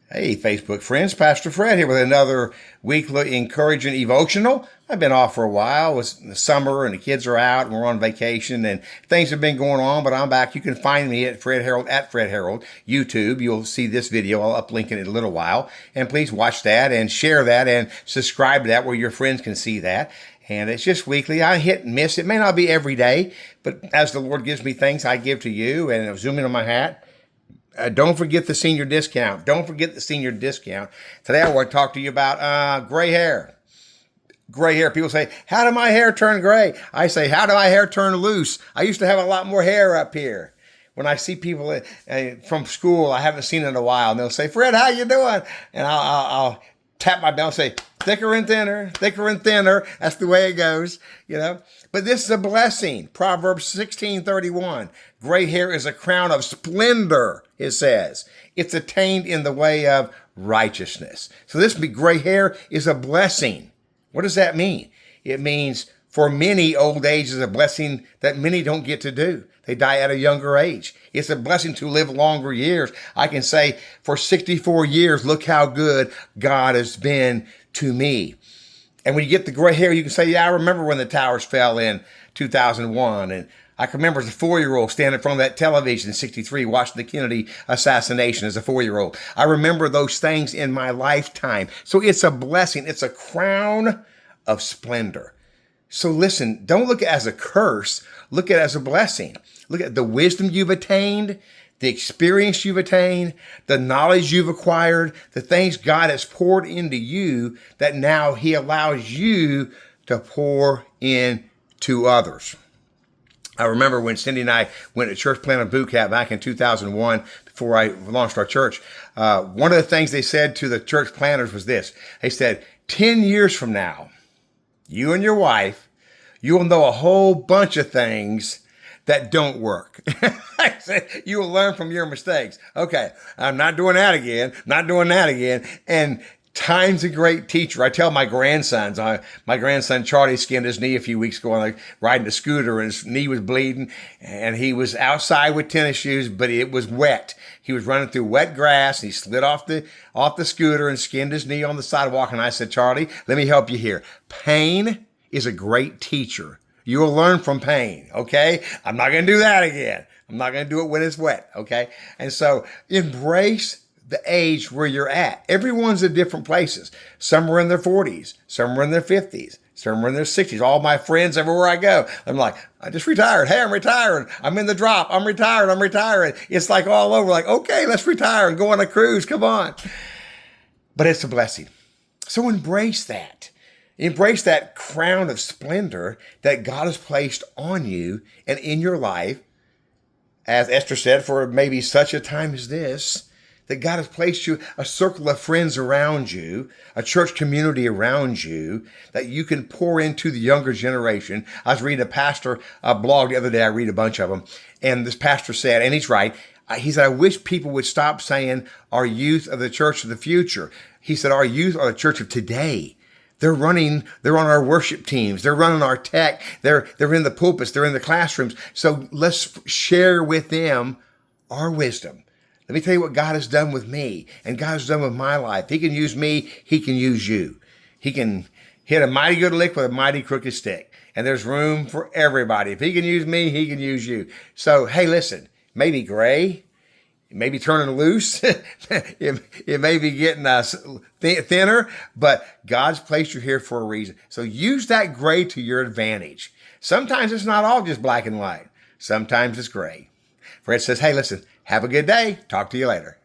Hey, Facebook friends, Pastor Fred here with another weekly encouraging devotional. I've been off for a while. It's the summer and the kids are out and we're on vacation and things have been going on, but I'm back. You can find me at Fred Harold, YouTube. You'll see this video. I'll uplink it in a little while. And please watch that and share that and subscribe to that where your friends can see that. And it's just weekly. I hit and miss. It may not be every day, but as the Lord gives me things, I give to you. And I'm zooming on my hat. Don't forget the senior discount. Don't forget the senior discount. Today I want to talk to you about gray hair. Gray hair. People say, how did my hair turn gray? I say, how did my hair turn loose? I used to have a lot more hair up here. When I see people from school I haven't seen in a while, and they'll say, Fred, how you doing? And I'll tap my belt and say, thicker and thinner, thicker and thinner. That's the way it goes, you know. But this is a blessing. Proverbs 16:31. Gray hair is a crown of splendor, it says. It's attained in the way of righteousness. So this gray hair is a blessing. What does that mean? It means for many, old age is a blessing that many don't get to do. They die at a younger age. It's a blessing to live longer years. I can say for 64 years, look how good God has been to me. And when you get the gray hair, you can say, yeah, I remember when the towers fell in 2001. And I can remember as a 4-year-old standing in front of that television in 63, watching the Kennedy assassination as a 4-year-old. I remember those things in my lifetime. So it's a blessing. It's a crown of splendor. So listen, don't look at it as a curse. Look at it as a blessing. Look at the wisdom you've attained, the experience you've attained, the knowledge you've acquired, the things God has poured into you that now he allows you to pour into others. I remember when Cindy and I went to Church Planter Boot Camp back in 2001, before I launched our church. One of the things they said to the church planners was this. They said, 10 years from now, you and your wife, you will know a whole bunch of things that don't work. I said, you will learn from your mistakes. Okay, I'm not doing that again, not doing that again. And time's a great teacher. I tell my grandsons, my grandson Charlie skinned his knee a few weeks ago on riding a scooter and his knee was bleeding and he was outside with tennis shoes, but it was wet. He was running through wet grass and he slid off the scooter and skinned his knee on the sidewalk. And I said, Charlie, let me help you here. Pain is a great teacher. You will learn from pain, okay? I'm not going to do that again. I'm not going to do it when it's wet, okay? And so embrace the age where you're at. Everyone's in different places. Some are in their 40s. Some are in their 50s. Some are in their 60s. All my friends, everywhere I go, I'm like, I just retired. Hey, I'm retiring. I'm in the drop. I'm retired. I'm retiring. It's like all over. Like, okay, let's retire and go on a cruise. Come on. But it's a blessing. So embrace that. Embrace that crown of splendor that God has placed on you and in your life. As Esther said, for maybe such a time as this, that God has placed you a circle of friends around you, a church community around you, that you can pour into the younger generation. I was reading a pastor blog the other day. I read a bunch of them. And this pastor said, and he's right, he said, I wish people would stop saying our youth are the church of the future. He said, our youth are the church of today. They're on our worship teams. They're running our tech. They're in the pulpits. They're in the classrooms. So let's share with them our wisdom. Let me tell you what God has done with me and God has done with my life. He can use me. He can use you. He can hit a mighty good lick with a mighty crooked stick. And there's room for everybody. If he can use me, he can use you. So, hey, listen, maybe gray. It may be turning loose. it may be getting thinner, but God's placed you here for a reason. So use that gray to your advantage. Sometimes it's not all just black and white. Sometimes it's gray. Fred says, hey, listen, have a good day. Talk to you later.